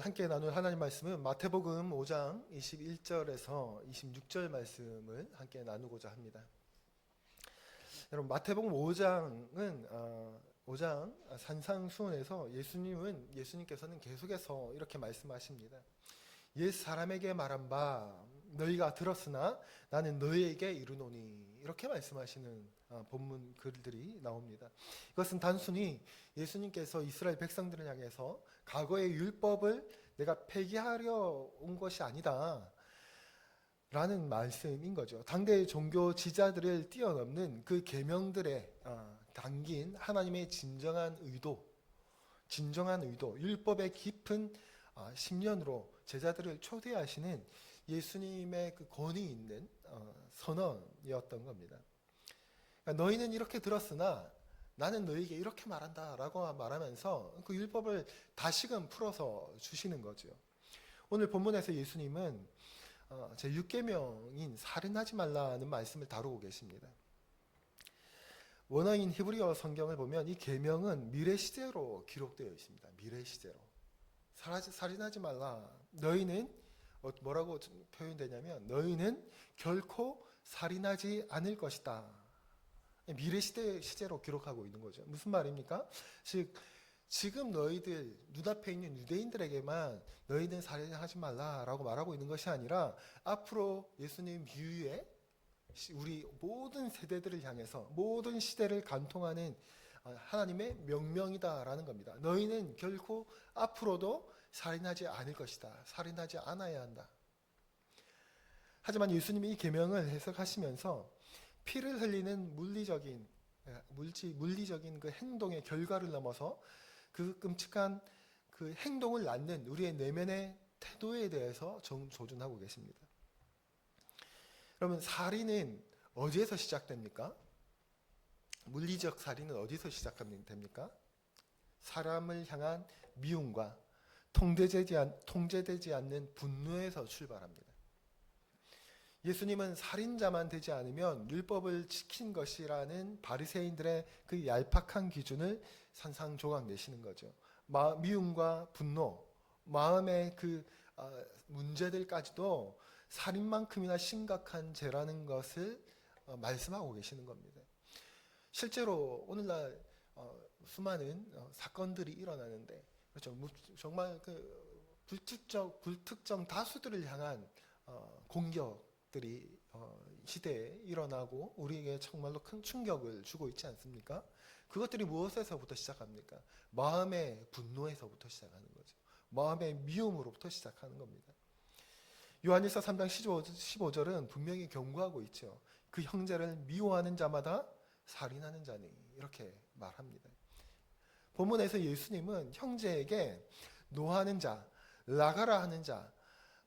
함께 나눌 하나님 말씀은 마태복음 5장 21절에서 26절 말씀을 함께 나누고자 합니다. 여러분, 마태복음 5장은 5장 산상수훈에서 예수님께서는 계속해서 이렇게 말씀하십니다. 옛 사람에게 말한 바 너희가 들었으나 나는 너희에게 이르노니, 이렇게 말씀하시는 본문 글들이 나옵니다. 이것은 단순히 예수님께서 이스라엘 백성들을 향해서 과거의 율법을 내가 폐기하려 온 것이 아니다 라는 말씀인 거죠. 당대의 종교 지자들을 뛰어넘는 그 계명들에 담긴 하나님의 진정한 의도, 율법의 깊은 심년으로 제자들을 초대하시는 예수님의 그 권위 있는 선언이었던 겁니다. 그러니까 너희는 이렇게 들었으나 나는 너희에게 이렇게 말한다 라고 말하면서 그 율법을 다시금 풀어서 주시는 거죠. 오늘 본문에서 예수님은 제6계명인 살인하지 말라는 말씀을 다루고 계십니다. 원어인 히브리어 성경을 보면 이 계명은 미래 시제로 기록되어 있습니다. 미래 시제로. 살인하지 말라. 너희는 뭐라고 표현되냐면 너희는 결코 살인하지 않을 것이다. 미래 시제로 기록하고 있는 거죠. 무슨 말입니까? 즉 지금 너희들 눈앞에 있는 유대인들에게만 너희는 살인하지 말라라고 말하고 있는 것이 아니라 앞으로 예수님 이후에 우리 모든 세대들을 향해서 모든 시대를 관통하는 하나님의 명령이다라는 겁니다. 너희는 결코 앞으로도 살인하지 않을 것이다. 살인하지 않아야 한다. 하지만 예수님이 이 계명을 해석하시면서 피를 흘리는 물리적인 그 행동의 결과를 넘어서 그 끔찍한 그 행동을 낳는 우리의 내면의 태도에 대해서 조준하고 계십니다. 그러면 살인은 어디에서 시작됩니까? 물리적 살인은 어디서 시작됩니까? 사람을 향한 미움과 통제되지 않는 분노에서 출발합니다. 예수님은 살인자만 되지 않으면 율법을 지킨 것이라는 바리새인들의 그 얄팍한 기준을 산상조각 내시는 거죠. 미움과 분노, 마음의 그 문제들까지도 살인만큼이나 심각한 죄라는 것을 말씀하고 계시는 겁니다. 실제로 오늘날 수많은 사건들이 일어나는데, 그렇죠. 정말 그 불특정 다수들을 향한 공격들이 시대에 일어나고 우리에게 정말로 큰 충격을 주고 있지 않습니까? 그것들이 무엇에서부터 시작합니까? 마음의 분노에서부터 시작하는 거죠. 마음의 미움으로부터 시작하는 겁니다. 요한일서 3장 15절은 분명히 경고하고 있죠. 그 형제를 미워하는 자마다 살인하는 자니, 이렇게 말합니다. 본문에서 예수님은 형제에게 노하는 자, 나가라 하는 자,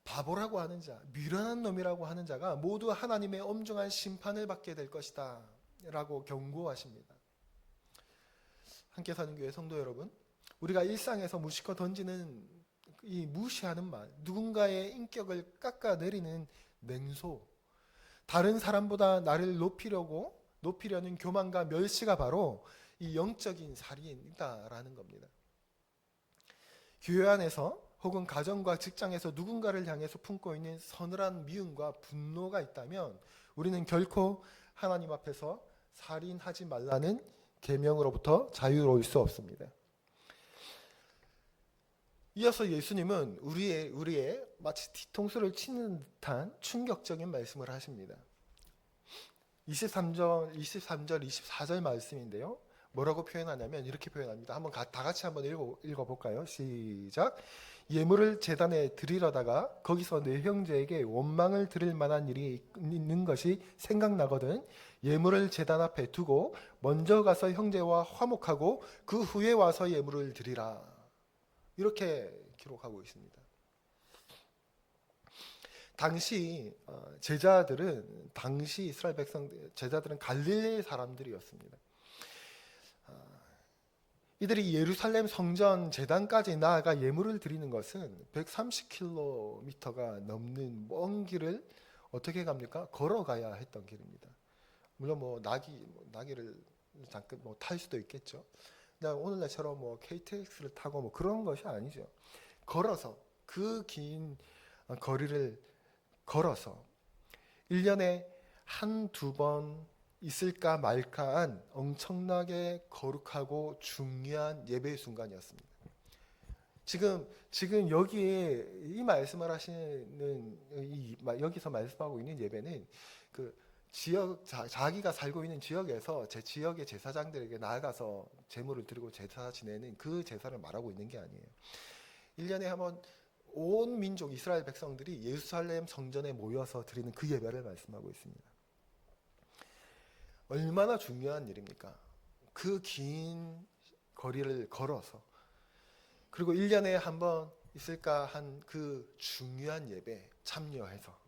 바보라고 하는 자, 미련한 놈이라고 하는 자가 모두 하나님의 엄중한 심판을 받게 될 것이다 라고 경고하십니다. 함께 사는 교회 성도 여러분, 우리가 일상에서 무심코 던지는 이 무시하는 말, 누군가의 인격을 깎아내리는 냉소, 다른 사람보다 나를 높이려는 교만과 멸시가 바로 이 영적인 살인이다라는 겁니다. 교회 안에서 혹은 가정과 직장에서 누군가를 향해서 품고 있는 서늘한 미움과 분노가 있다면 우리는 결코 하나님 앞에서 살인하지 말라는 계명으로부터 자유로울 수 없습니다. 이어서 예수님은 우리의 마치 뒤통수를 치는 듯한 충격적인 말씀을 하십니다. 23절, 24절 말씀인데요. 뭐라고 표현하냐면 이렇게 표현합니다. 다 같이 한번 읽어볼까요? 시작. 예물을 제단에 드리려다가 거기서 내 형제에게 원망을 드릴 만한 일이 있는 것이 생각나거든 예물을 제단 앞에 두고 먼저 가서 형제와 화목하고 그 후에 와서 예물을 드리라. 이렇게 기록하고 있습니다. 당시 이스라엘 제자들은 갈릴리 사람들이었습니다. 이들이 예루살렘 성전 제단까지 나아가 예물을 드리는 것은 130km가 넘는 먼 길을 어떻게 갑니까? 걸어가야 했던 길입니다. 물론 나귀를 잠깐 탈 수도 있겠죠. 오늘날처럼 KTX를 타고 그런 것이 아니죠. 걸어서 그 긴 거리를 걸어서 1년에 한두 번 있을까 말까한 엄청나게 거룩하고 중요한 예배의 순간이었습니다. 지금 여기에 이 말씀을 하시는 여기서 말씀하고 있는 예배는 그 자기가 살고 있는 지역에서 제 지역의 제사장들에게 나아가서 제물을 드리고 제사 지내는 그 제사를 말하고 있는 게 아니에요. 1년에 한번 온 민족 이스라엘 백성들이 예루살렘 성전에 모여서 드리는 그 예배를 말씀하고 있습니다. 얼마나 중요한 일입니까? 그 긴 거리를 걸어서, 그리고 1년에 한 번 있을까 한 그 중요한 예배 참여해서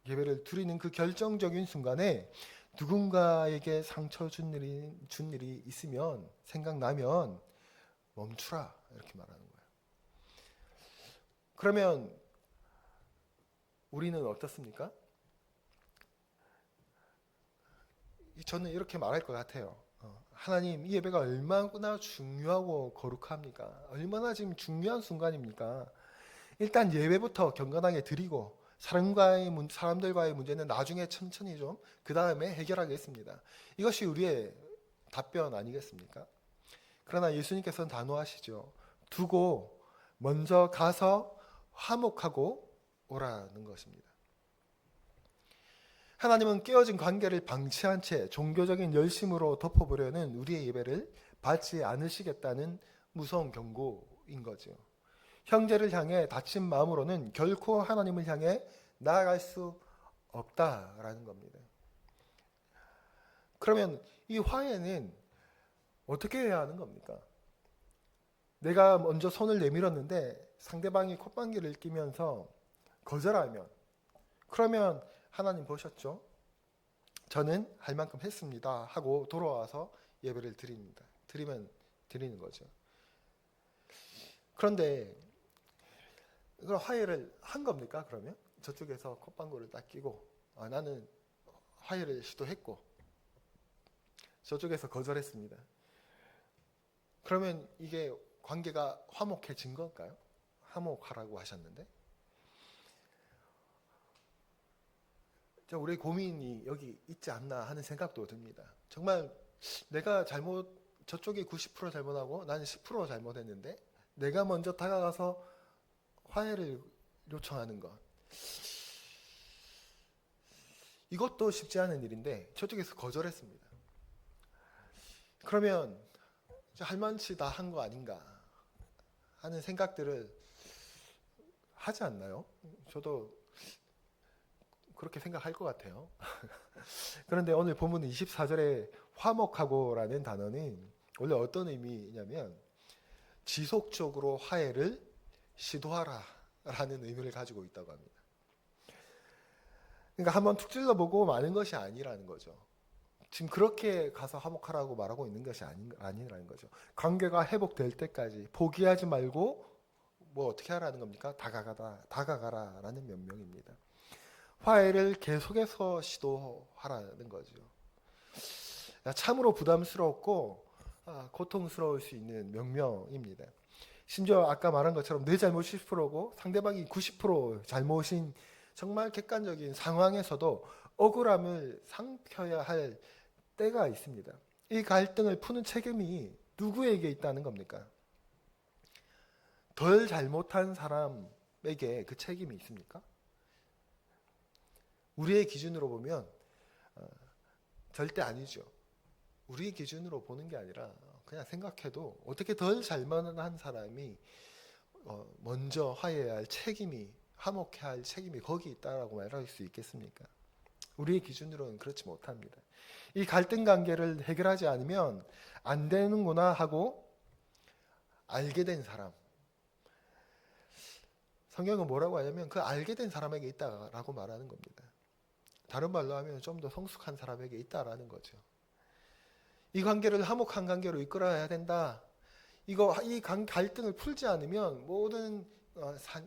예배를 드리는 그 결정적인 순간에 누군가에게 상처 준 일이 있으면, 생각나면 멈추라, 이렇게 말하는 거예요. 그러면 우리는 어떻습니까? 저는 이렇게 말할 것 같아요. 하나님, 이 예배가 얼마나 중요하고 거룩합니까? 얼마나 지금 중요한 순간입니까? 일단 예배부터 경건하게 드리고 사람들과의 문제는 나중에 천천히 좀 그 다음에 해결하겠습니다. 이것이 우리의 답변 아니겠습니까? 그러나 예수님께서는 단호하시죠. 두고 먼저 가서 화목하고 오라는 것입니다. 하나님은 깨어진 관계를 방치한 채 종교적인 열심으로 덮어보려는 우리의 예배를 받지 않으시겠다는 무서운 경고인 거죠. 형제를 향해 다친 마음으로는 결코 하나님을 향해 나아갈 수 없다라는 겁니다. 그러면 이 화해는 어떻게 해야 하는 겁니까? 내가 먼저 손을 내밀었는데 상대방이 콧방귀를 끼면서 거절하면, 그러면 하나님 보셨죠? 저는 할 만큼 했습니다 하고 돌아와서 예배를 드리는 거죠. 그런데 이걸 화해를 한 겁니까? 그러면 저쪽에서 콧방구를 딱 끼고 나는 화해를 시도했고 저쪽에서 거절했습니다. 그러면 이게 관계가 화목해진 걸까요? 화목하라고 하셨는데, 우리의 고민이 여기 있지 않나 하는 생각도 듭니다. 정말 내가 저쪽이 90% 잘못하고 나는 10% 잘못했는데 내가 먼저 다가가서 화해를 요청하는 것, 이것도 쉽지 않은 일인데 저쪽에서 거절했습니다. 그러면 할 만치 다 한 거 아닌가 하는 생각들을 하지 않나요? 저도 그렇게 생각할 것 같아요. 그런데 오늘 본문 24절에 화목하고라는 단어는 원래 어떤 의미냐면 지속적으로 화해를 시도하라 라는 의미를 가지고 있다고 합니다. 그러니까 한번 툭 찔러보고 마는 것이 아니라는 거죠. 지금 그렇게 가서 화목하라고 말하고 있는 것이 아니라는 거죠. 관계가 회복될 때까지 포기하지 말고 뭐 어떻게 하라는 겁니까? 다가가라라는 명령입니다. 화해를 계속해서 시도하라는 거죠. 참으로 부담스럽고 고통스러울 수 있는 명령입니다. 심지어 아까 말한 것처럼 내 잘못이 10%고 상대방이 90% 잘못인 정말 객관적인 상황에서도 억울함을 상펴야 할 때가 있습니다. 이 갈등을 푸는 책임이 누구에게 있다는 겁니까? 덜 잘못한 사람에게 그 책임이 있습니까? 우리의 기준으로 보면 절대 아니죠. 우리의 기준으로 보는 게 아니라 그냥 생각해도 어떻게 덜 잘못한 사람이 먼저 화해해야 할 책임이, 화목해야 할 책임이 거기 있다라고 말할 수 있겠습니까? 우리의 기준으로는 그렇지 못합니다. 이 갈등 관계를 해결하지 않으면 안 되는구나 하고 알게 된 사람, 성경은 뭐라고 하냐면 그 알게 된 사람에게 있다라고 말하는 겁니다. 다른 말로 하면 좀 더 성숙한 사람에게 있다라는 거죠. 이 관계를 화목한 관계로 이끌어야 된다. 이 갈등을 풀지 않으면 모든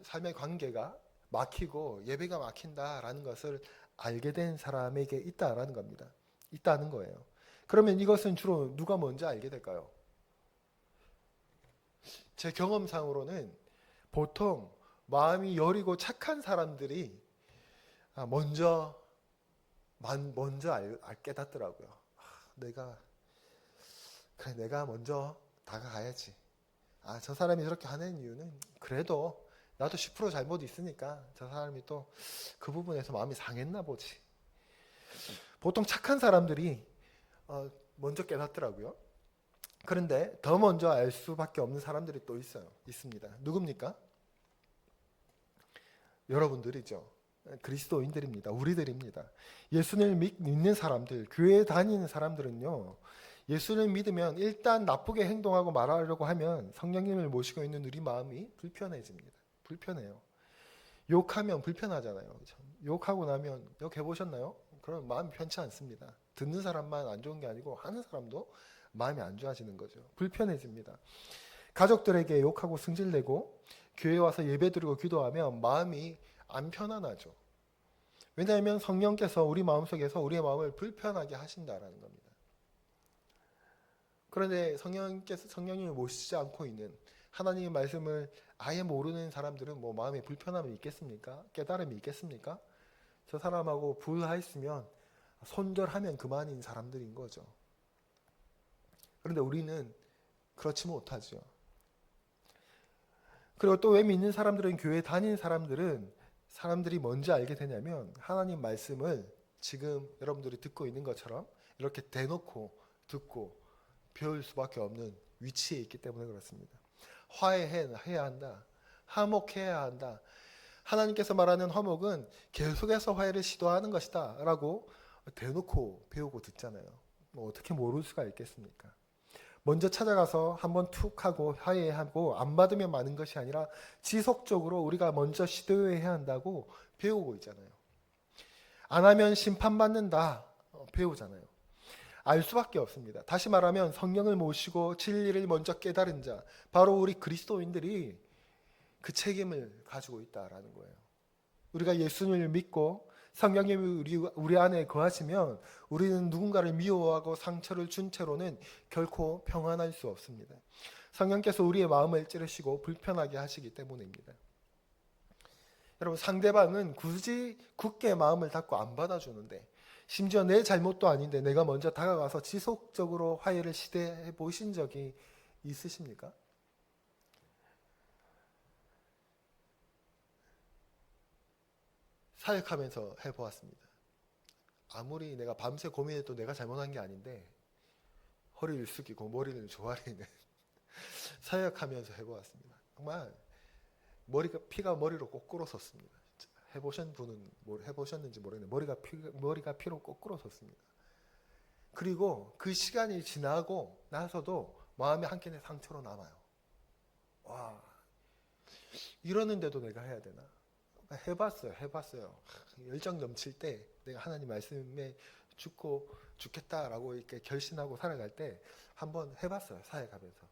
삶의 관계가 막히고 예배가 막힌다라는 것을 알게 된 사람에게 있다라는 겁니다. 있다는 거예요. 그러면 이것은 주로 누가 먼저 알게 될까요? 제 경험상으로는 보통 마음이 여리고 착한 사람들이 먼저 깨닫더라고요. 내가 먼저 다가가야지. 저 사람이 저렇게 하는 이유는 그래도 나도 10% 잘못 있으니까 저 사람이 또 그 부분에서 마음이 상했나 보지. 보통 착한 사람들이 먼저 깨닫더라고요. 그런데 더 먼저 알 수밖에 없는 사람들이 또 있습니다. 누굽니까? 여러분들이죠. 그리스도인들입니다. 우리들입니다. 예수를 믿는 사람들, 교회에 다니는 사람들은요, 예수를 믿으면 일단 나쁘게 행동하고 말하려고 하면 성령님을 모시고 있는 우리 마음이 불편해집니다. 불편해요. 욕하면 불편하잖아요. 그렇죠? 욕하고 나면 욕해보셨나요? 그럼 마음이 편치 않습니다. 듣는 사람만 안 좋은 게 아니고 하는 사람도 마음이 안 좋아지는 거죠. 불편해집니다. 가족들에게 욕하고 승질내고 교회 와서 예배드리고 기도하면 마음이 안 편안하죠. 왜냐하면 성령께서 우리 마음속에서 우리의 마음을 불편하게 하신다라는 겁니다. 그런데 성령님을 모시지 않고 있는 하나님의 말씀을 아예 모르는 사람들은 뭐 마음에 불편함이 있겠습니까? 깨달음이 있겠습니까? 저 사람하고 불화했으면 손절하면 그만인 사람들인 거죠. 그런데 우리는 그렇지 못하죠. 그리고 또 왜 믿는 사람들은, 교회 다니는 사람들은 사람들이 뭔지 알게 되냐면 하나님 말씀을 지금 여러분들이 듣고 있는 것처럼 이렇게 대놓고 듣고 배울 수밖에 없는 위치에 있기 때문에 그렇습니다. 화해해야 한다. 화목해야 한다. 하나님께서 말하는 화목은 계속해서 화해를 시도하는 것이다 라고 대놓고 배우고 듣잖아요. 뭐 어떻게 모를 수가 있겠습니까? 먼저 찾아가서 한번 툭 하고 화해하고 안 받으면 마는 것이 아니라 지속적으로 우리가 먼저 시도해야 한다고 배우고 있잖아요. 안 하면 심판받는다 배우잖아요. 알 수밖에 없습니다. 다시 말하면 성령을 모시고 진리를 먼저 깨달은 자, 바로 우리 그리스도인들이 그 책임을 가지고 있다라는 거예요. 우리가 예수님을 믿고 성령님이 우리 안에 거하시면 우리는 누군가를 미워하고 상처를 준 채로는 결코 평안할 수 없습니다. 성령께서 우리의 마음을 찌르시고 불편하게 하시기 때문입니다. 여러분, 상대방은 굳이 굳게 마음을 닫고 안 받아주는데, 심지어 내 잘못도 아닌데 내가 먼저 다가가서 지속적으로 화해를 시도해 보신 적이 있으십니까? 사역하면서 해보았습니다. 아무리 내가 밤새 고민해도 내가 잘못한 게 아닌데 허리를 숙이고 머리를 조아리는 사역하면서 해보았습니다. 정말 피가 머리로 거꾸로 섰습니다. 해보신 분은 해보셨는지 모르겠는데 머리가 피로 거꾸로 섰습니다. 그리고 그 시간이 지나고 나서도 마음이 한켠에 상처로 남아요. 와, 이러는데도 내가 해야 되나? 해봤어요. 열정 넘칠 때 내가 하나님 말씀에 죽겠다라고 이렇게 결심하고 살아갈 때 한번 해봤어요. 사역하면서.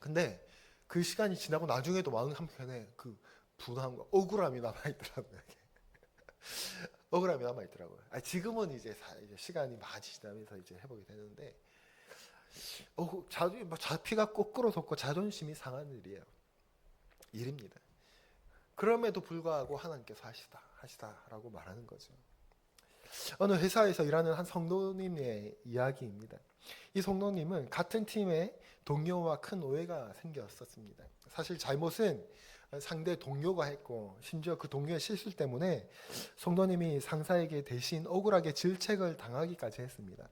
근데 그 시간이 지나고 나중에도 마음 한편에 그 분함과 억울함이 남아있더라고요. 억울함이 남아있더라고요. 지금은 이제 시간이 많이 지나면서 이제 해보게 되는데 피가 거꾸로 솟고 자존심이 상한 일입니다. 그럼에도 불구하고 하나님께서 하시다라고 말하는 거죠. 어느 회사에서 일하는 한 성도님의 이야기입니다. 이 성도님은 같은 팀의 동료와 큰 오해가 생겼었습니다. 사실 잘못은 상대 동료가 했고, 심지어 그 동료의 실수 때문에 성도님이 상사에게 대신 억울하게 질책을 당하기까지 했습니다.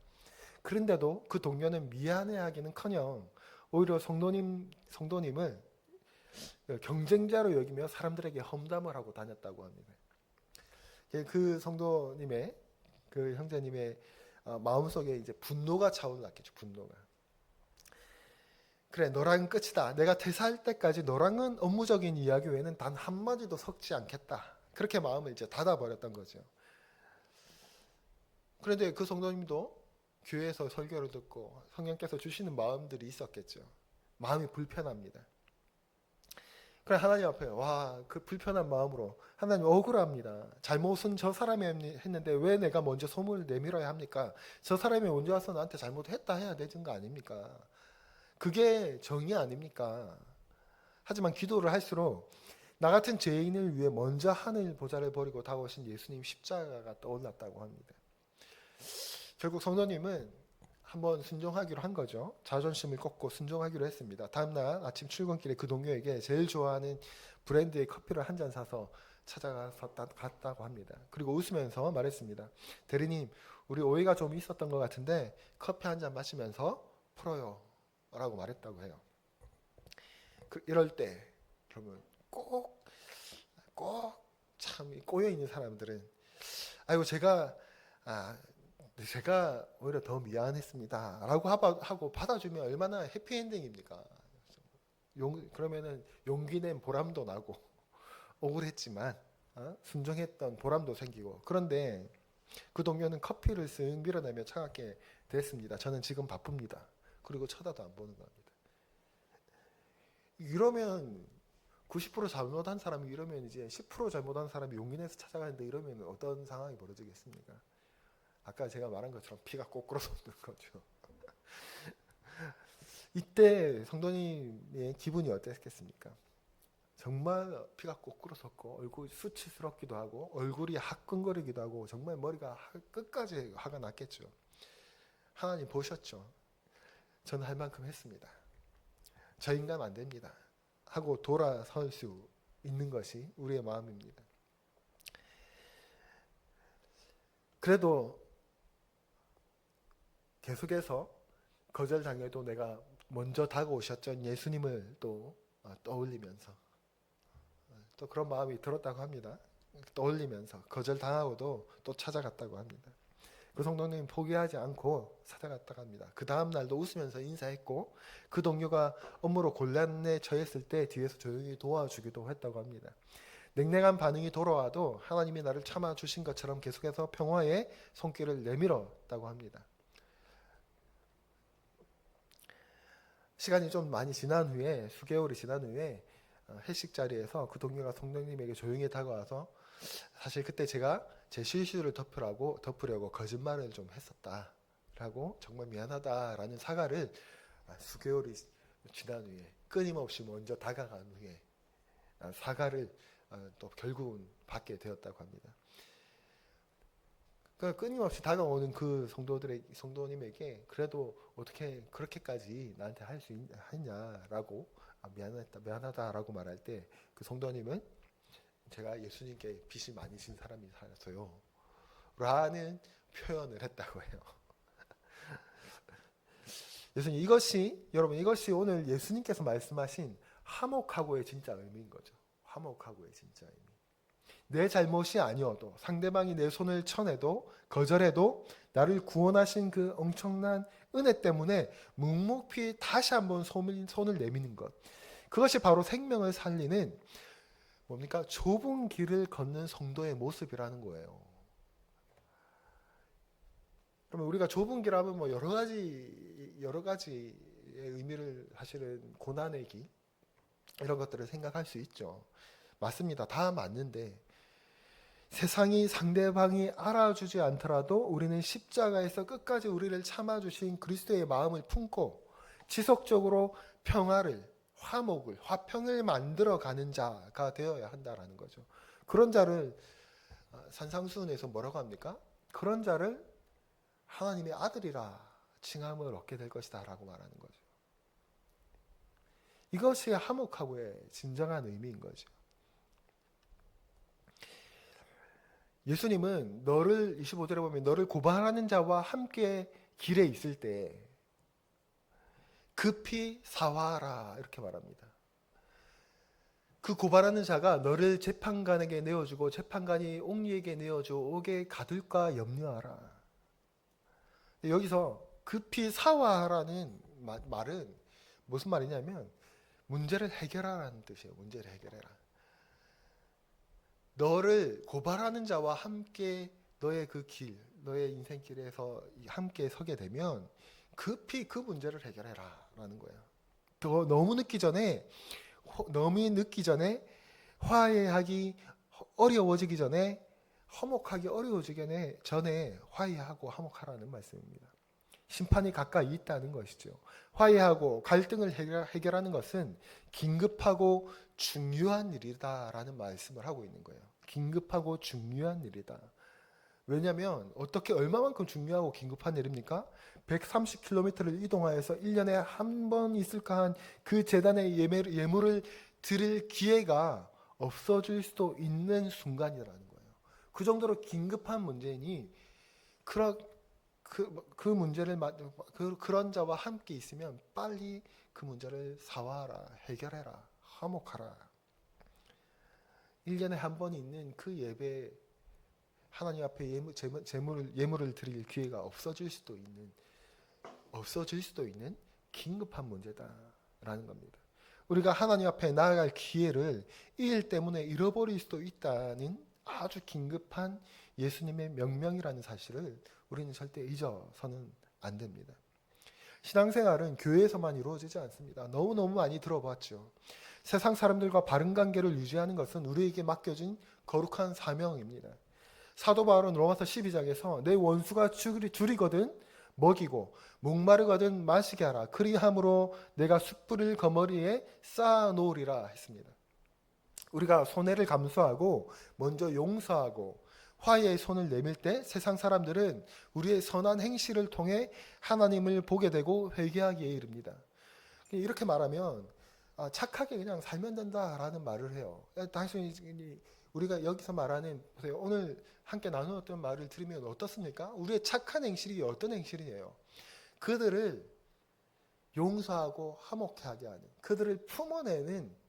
그런데도 그 동료는 미안해하기는커녕 오히려 성도님을 경쟁자로 여기며 사람들에게 험담을 하고 다녔다고 합니다. 그 성도님의, 그 형제님의 마음속에 이제 분노가 차올랐겠죠. 분노가. 그래, 너랑은 끝이다. 내가 퇴사할 때까지 너랑은 업무적인 이야기 외에는 단 한마디도 섞지 않겠다. 그렇게 마음을 이제 닫아버렸던 거죠. 그런데 그 성도님도 교회에서 설교를 듣고 성령께서 주시는 마음들이 있었겠죠. 마음이 불편합니다. 그래, 하나님 앞에 그 불편한 마음으로 하나님 억울합니다. 잘못은 저 사람이 했는데 왜 내가 먼저 소문을 내밀어야 합니까? 저 사람이 먼저 와서 나한테 잘못했다 해야 되는 거 아닙니까? 그게 정의 아닙니까? 하지만 기도를 할수록 나 같은 죄인을 위해 먼저 하늘 보좌를 버리고 다가오신 예수님 십자가가 떠올랐다고 합니다. 결국 성도님은 한번 순종하기로 한 거죠. 자존심을 꺾고 순종하기로 했습니다. 다음날 아침 출근길에 그 동료에게 제일 좋아하는 브랜드의 커피를 한 잔 사서 찾아가서 갔다고 합니다. 그리고 웃으면서 말했습니다. 대리님, 우리 오해가 좀 있었던 것 같은데 커피 한 잔 마시면서 풀어요 라고 말했다고 해요. 이럴 때 그러면 꼭 참 꼬여있는 사람들은 아이고 제가 오히려 더 미안했습니다 라고 하고 받아주면 얼마나 해피엔딩입니까? 그러면은 용기 낸 보람도 나고 억울했지만 순종했던 보람도 생기고. 그런데 그 동료는 커피를 쓱 밀어내며 차갑게 됐습니다. 저는 지금 바쁩니다. 그리고 쳐다도 안 보는 겁니다. 이러면 90% 잘못한 사람이 이러면 이제 10% 잘못한 사람이 용기 내서 찾아가는데 이러면 어떤 상황이 벌어지겠습니까? 아까 제가 말한 것처럼 피가 거꾸로 솟는 거죠. 이때 성도님의 기분이 어땠겠습니까? 정말 피가 거꾸로 솟고 얼굴이 수치스럽기도 하고 얼굴이 화끈거리기도 하고 정말 머리가 끝까지 화가 났겠죠. 하나님 보셨죠? 저는 할 만큼 했습니다. 저 인간 안 됩니다 하고 돌아설 수 있는 것이 우리의 마음입니다. 그래도 계속해서 거절당해도 내가 먼저 다가오셨던 예수님을 또 떠올리면서 또 그런 마음이 들었다고 합니다. 떠올리면서 거절당하고도 또 찾아갔다고 합니다. 그 성도님 포기하지 않고 찾아갔다고 합니다. 그 다음 날도 웃으면서 인사했고 그 동료가 업무로 곤란에 처했을 때 뒤에서 조용히 도와주기도 했다고 합니다. 냉랭한 반응이 돌아와도 하나님이 나를 참아주신 것처럼 계속해서 평화의 손길을 내밀었다고 합니다. 시간이 좀 많이 지난 후에 수개월이 지난 후에 회식 자리에서 그 동료가 성도님에게 조용히 다가와서 사실 그때 제가 제 실수를 덮으려고 거짓말을 좀 했었다라고 정말 미안하다라는 사과를 수개월이 지난 후에 끊임없이 먼저 다가간 후에 사과를 또 결국은 받게 되었다고 합니다. 그러니까 끊임없이 다가오는 그 성도님에게 그래도 어떻게 그렇게까지 나한테 할 수 있냐라고 미안하다라고 말할 때 그 성도님은 제가 예수님께 빚이 많이 진 사람이 살았어요 라는 표현을 했다고 해요. 예수님, 여러분 이것이 오늘 예수님께서 말씀하신 화목하고의 진짜 의미인 거죠. 화목하고의 진짜 의미. 내 잘못이 아니어도 상대방이 내 손을 쳐내도 거절해도 나를 구원하신 그 엄청난 은혜 때문에 묵묵히 다시 한번 손을 내미는 것, 그것이 바로 생명을 살리는 뭡니까? 좁은 길을 걷는 성도의 모습이라는 거예요. 그러면 우리가 좁은 길 하면 뭐 여러 가지의 의미를 사실은 고난의 길 이런 것들을 생각할 수 있죠. 맞습니다. 다 맞는데 세상이 상대방이 알아주지 않더라도 우리는 십자가에서 끝까지 우리를 참아주신 그리스도의 마음을 품고 지속적으로 평화를, 화목을, 화평을 만들어가는 자가 되어야 한다라는 거죠. 그런 자를 산상수훈에서 뭐라고 합니까? 그런 자를 하나님의 아들이라 칭함을 얻게 될 것이다 라고 말하는 거죠. 이것이 화목하고의 진정한 의미인 거죠. 예수님은 25절에 보면 너를 고발하는 자와 함께 길에 있을 때 급히 사화하라 이렇게 말합니다. 그 고발하는 자가 너를 재판관에게 내어주고 재판관이 옥리에게 내어주고 옥에 가둘까 염려하라. 여기서 급히 사화하라는 말은 무슨 말이냐면 문제를 해결하라는 뜻이에요. 문제를 해결해라. 너를 고발하는 자와 함께 너의 그 길, 너의 인생길에서 함께 서게 되면 급히 그 문제를 해결해라 라는 거예요. 너무 늦기 전에 화해하기 어려워지기 전에 화목하기 어려워지기 전에 화해하고 화목하라는 말씀입니다. 심판이 가까이 있다는 것이죠. 화해하고 갈등을 해결하는 것은 긴급하고 중요한 일이다라는 말씀을 하고 있는 거예요. 긴급하고 중요한 일이다. 왜냐하면 어떻게 얼마만큼 중요하고 긴급한 일입니까? 130km를 이동하여서 1년에 한 번 있을까 한 그 제단의 예물을 드릴 기회가 없어질 수도 있는 순간이라는 거예요. 그 정도로 긴급한 문제이니 그 문제를 그런 자와 함께 있으면 빨리 그 문제를 사와라, 해결해라, 화목하라. 1년에 한 번 있는 그 예배, 하나님 앞에 예물을 드릴 기회가 없어질 수도 있는 긴급한 문제다라는 겁니다. 우리가 하나님 앞에 나아갈 기회를 이 일 때문에 잃어버릴 수도 있다는 아주 긴급한 예수님의 명령이라는 사실을 우리는 절대 잊어서는 안 됩니다. 신앙생활은 교회에서만 이루어지지 않습니다. 너무너무 많이 들어봤죠. 세상 사람들과 바른 관계를 유지하는 것은 우리에게 맡겨진 거룩한 사명입니다. 사도 바울은 로마서 12장에서 내 원수가 줄이거든 먹이고 목마르거든 마시게 하라. 그리함으로 내가 숯불을 거머리에 쌓아놓으리라 했습니다. 우리가 손해를 감수하고 먼저 용서하고 화해의 손을 내밀 때 세상 사람들은 우리의 선한 행실을 통해 하나님을 보게 되고 회개하기에 이릅니다. 이렇게 말하면 착하게 그냥 살면 된다라는 말을 해요. 당신이 우리가 여기서 말하는, 보세요, 오늘 함께 나누었던 말을 들으면 어떻습니까? 우리의 착한 행실이 어떤 행실이에요? 그들을 용서하고 화목케 하게 하는, 그들을 품어내는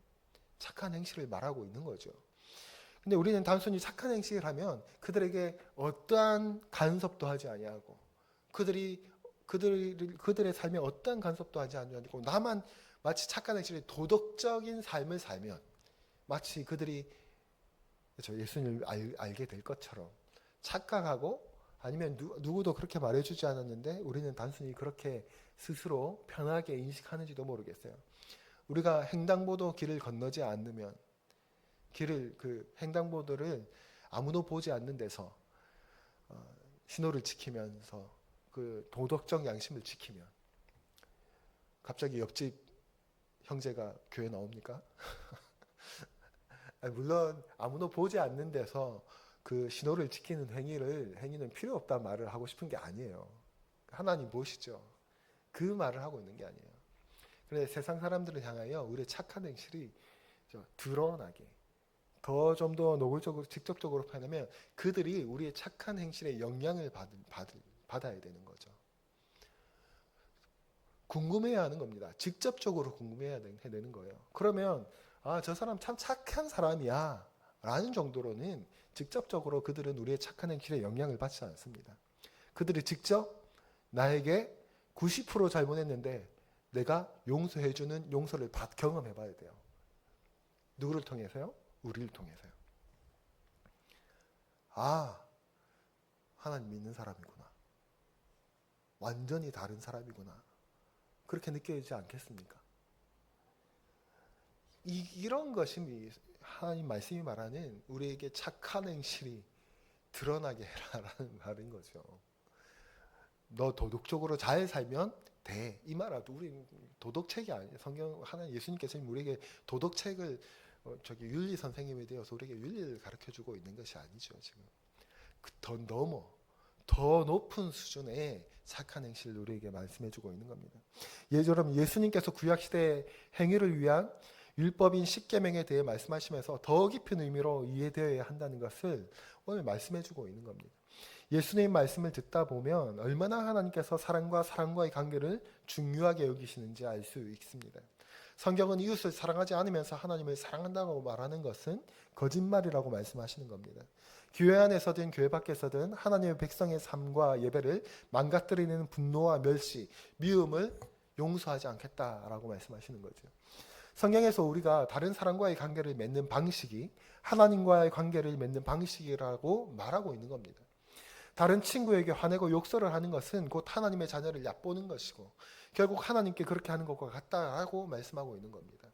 착한 행실을 말하고 있는 거죠. 근데 우리는 단순히 착한 행실을 하면 그들에게 어떠한 간섭도 하지 아니하고 그들의 삶에 어떠한 간섭도 하지 아니하고 나만 마치 착한 행실이 도덕적인 삶을 살면 마치 그들이 예수님을 알게 될 것처럼 착각하고, 아니면 누구도 그렇게 말해주지 않았는데 우리는 단순히 그렇게 스스로 편하게 인식하는지도 모르겠어요. 우리가 횡단보도 길을 건너지 않으면 횡단보도를 아무도 보지 않는 데서 신호를 지키면서 그 도덕적 양심을 지키면 갑자기 옆집 형제가 교회 나옵니까? 물론 아무도 보지 않는 데서 그 신호를 지키는 행위는 필요 없다는 말을 하고 싶은 게 아니에요. 하나님 보시죠. 그 말을 하고 있는 게 아니에요. 그래서 세상 사람들을 향하여 우리의 착한 행실이 드러나게 좀 더 노골적으로 직접적으로 표현하면 그들이 우리의 착한 행실의 영향을 받아야 되는 거죠. 궁금해야 하는 겁니다. 직접적으로 궁금해야 되는 거예요. 그러면 저 사람 참 착한 사람이야 라는 정도로는 직접적으로 그들은 우리의 착한 행실에 영향을 받지 않습니다. 그들이 직접 나에게 90% 잘못했는데 내가 용서해주는 용서를 경험해 봐야 돼요. 누구를 통해서요? 우리를 통해서요. 하나님 믿는 사람이구나. 완전히 다른 사람이구나. 그렇게 느껴지지 않겠습니까? 이런 것이 하나님 말씀이 말하는 우리에게 착한 행실이 드러나게 해라라는 말인 거죠. 너 도덕적으로 잘 살면 돼. 이 말도 우리 도덕책이 아니에요. 성경 하나님 예수님께서 우리에게 도덕책을 윤리 선생님이 되어서 우리에게 윤리를 가르쳐주고 있는 것이 아니죠. 지금 더 높은 수준의 착한 행실을 우리에게 말씀해주고 있는 겁니다. 예처럼 예수님께서 구약시대의 행위를 위한 율법인 십계명에 대해 말씀하시면서 더 깊은 의미로 이해되어야 한다는 것을 오늘 말씀해주고 있는 겁니다. 예수님 말씀을 듣다 보면 얼마나 하나님께서 사랑과 사람과의 관계를 중요하게 여기시는지 알 수 있습니다. 성경은 이웃을 사랑하지 않으면서 하나님을 사랑한다고 말하는 것은 거짓말이라고 말씀하시는 겁니다. 교회 안에서든 교회 밖에서든 하나님의 백성의 삶과 예배를 망가뜨리는 분노와 멸시, 미움을 용서하지 않겠다라고 말씀하시는 거죠. 성경에서 우리가 다른 사람과의 관계를 맺는 방식이 하나님과의 관계를 맺는 방식이라고 말하고 있는 겁니다. 다른 친구에게 화내고 욕설을 하는 것은 곧 하나님의 자녀를 얕보는 것이고 결국 하나님께 그렇게 하는 것과 같다라고 말씀하고 있는 겁니다.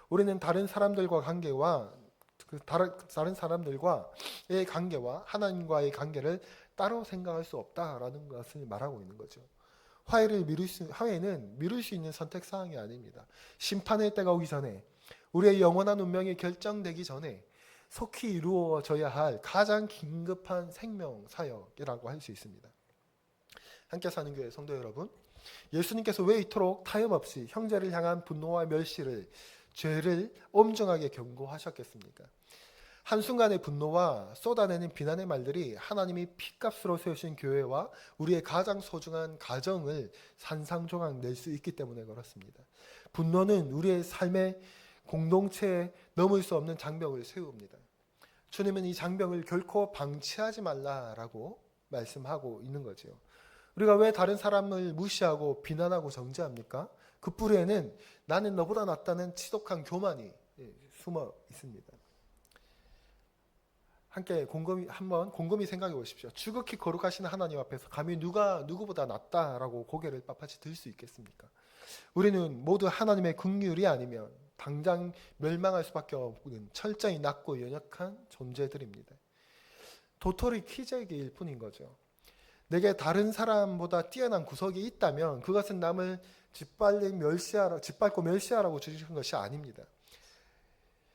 우리는 다른 사람들과의 관계와 하나님과의 관계를 따로 생각할 수 없다라는 것을 말하고 있는 거죠. 화해는 미룰 수 있는 선택 사항이 아닙니다. 심판의 때가 오기 전에, 우리의 영원한 운명이 결정되기 전에 속히 이루어져야 할 가장 긴급한 생명 사역이라고 할 수 있습니다. 함께 사는 교회 성도 여러분, 예수님께서 왜 이토록 타협없이 형제를 향한 분노와 멸시를, 죄를 엄중하게 경고하셨겠습니까? 한순간의 분노와 쏟아내는 비난의 말들이 하나님이 핏값으로 세우신 교회와 우리의 가장 소중한 가정을 산상조각 낼 수 있기 때문에 그렇습니다. 분노는 우리의 삶의 공동체에 넘을 수 없는 장벽을 세웁니다. 주님은 이 장벽을 결코 방치하지 말라라고 말씀하고 있는 거죠. 우리가 왜 다른 사람을 무시하고 비난하고 정죄합니까? 그 뿌리에는 나는 너보다 낫다는 지독한 교만이 숨어 있습니다. 함께 한번 곰곰이 생각해 보십시오. 지극히 거룩하신 하나님 앞에서 감히 누가 누구보다 낫다라고 고개를 빳빳이 들 수 있겠습니까? 우리는 모두 하나님의 긍휼이 아니면 당장 멸망할 수밖에 없는 철저히 낮고 연약한 존재들입니다. 도토리 키재기일 뿐인 거죠. 내게 다른 사람보다 뛰어난 구석이 있다면 그것은 남을 짓밟고 멸시하라고 주신 것이 아닙니다.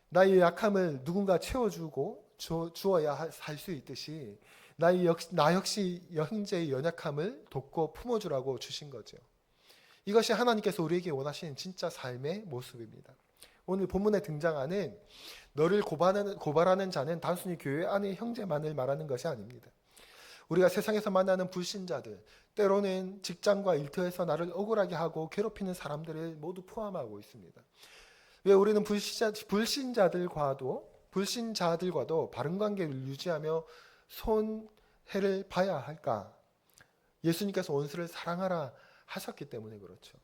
나의 약함을 누군가 채워주고 주어야 살 수 있듯이 나 역시 형제의 연약함을 돕고 품어주라고 주신 거죠. 이것이 하나님께서 우리에게 원하시는 진짜 삶의 모습입니다. 오늘 본문에 등장하는 너를 고발하는 자는 단순히 교회 안의 형제만을 말하는 것이 아닙니다. 우리가 세상에서 만나는 불신자들, 때로는 직장과 일터에서 나를 억울하게 하고 괴롭히는 사람들을 모두 포함하고 있습니다. 왜 우리는 불신자들과도 바른 관계를 유지하며 손해를 봐야 할까? 예수님께서 원수를 사랑하라 하셨기 때문에 그렇죠.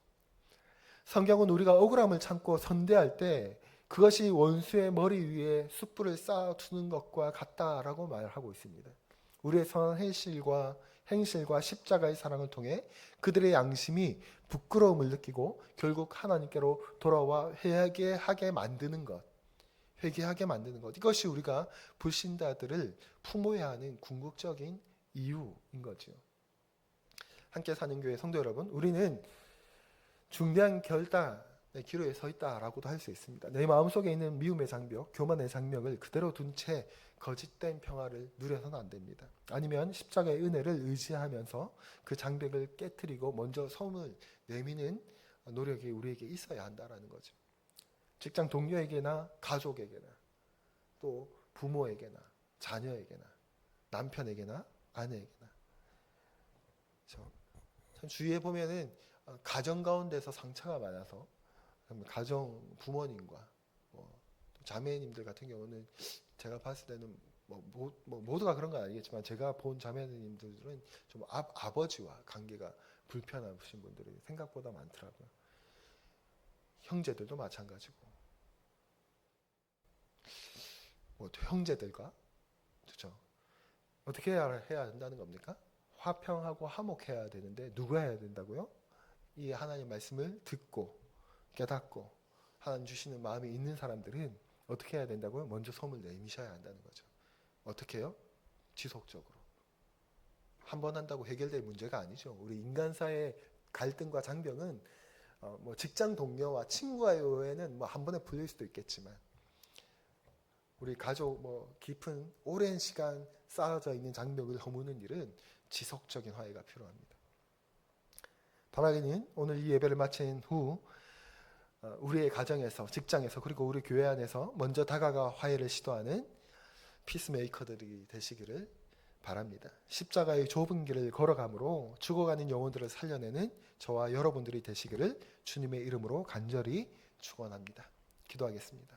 성경은 우리가 억울함을 참고 선대할 때 그것이 원수의 머리 위에 숯불을 쌓아두는 것과 같다라고 말하고 있습니다. 우리의 선한 행실과 십자가의 사랑을 통해 그들의 양심이 부끄러움을 느끼고 결국 하나님께로 돌아와 회개하게 만드는 것. 이것이 우리가 불신자들을 품어야 하는 궁극적인 이유인 거죠. 함께 사는 교회 성도 여러분, 우리는 중대한 결단의 기로에 서 있다라고도 할 수 있습니다. 내 마음속에 있는 미움의 장벽, 교만의 장벽을 그대로 둔 채 거짓된 평화를 누려서는 안 됩니다. 아니면 십자가의 은혜를 의지하면서 그 장벽을 깨트리고 먼저 섬을 내미는 노력이 우리에게 있어야 한다라는 거죠. 직장 동료에게나 가족에게나 또 부모에게나 자녀에게나 남편에게나 아내에게나. 참 주위에 보면은 가정 가운데서 상처가 많아서 가정 부모님과 자매님들 같은 경우는 제가 봤을 때는 모두가 그런 건 아니겠지만 제가 본 자매님들은 좀 아버지와 관계가 불편하신 분들이 생각보다 많더라고요. 형제들도 마찬가지고. 형제들과 그렇죠. 어떻게 해야 된다는 겁니까? 화평하고 화목해야 되는데 누가 해야 된다고요? 이 하나님 말씀을 듣고 깨닫고 하나님 주시는 마음이 있는 사람들은 어떻게 해야 된다고요? 먼저 섬을 내미셔야 한다는 거죠. 어떻게 해요? 지속적으로. 한 번 한다고 해결될 문제가 아니죠. 우리 인간사의 갈등과 장벽은 직장 동료와 친구와의 오해는 한 번에 풀릴 수도 있겠지만 우리 가족 깊은 오랜 시간 쌓아져 있는 장벽을 허무는 일은 지속적인 화해가 필요합니다. 바라기는 오늘 이 예배를 마친 후 우리의 가정에서, 직장에서, 그리고 우리 교회 안에서 먼저 다가가 화해를 시도하는 피스메이커들이 되시기를 바랍니다. 십자가의 좁은 길을 걸어감으로 죽어가는 영혼들을 살려내는 저와 여러분들이 되시기를 주님의 이름으로 간절히 축원합니다. 기도하겠습니다.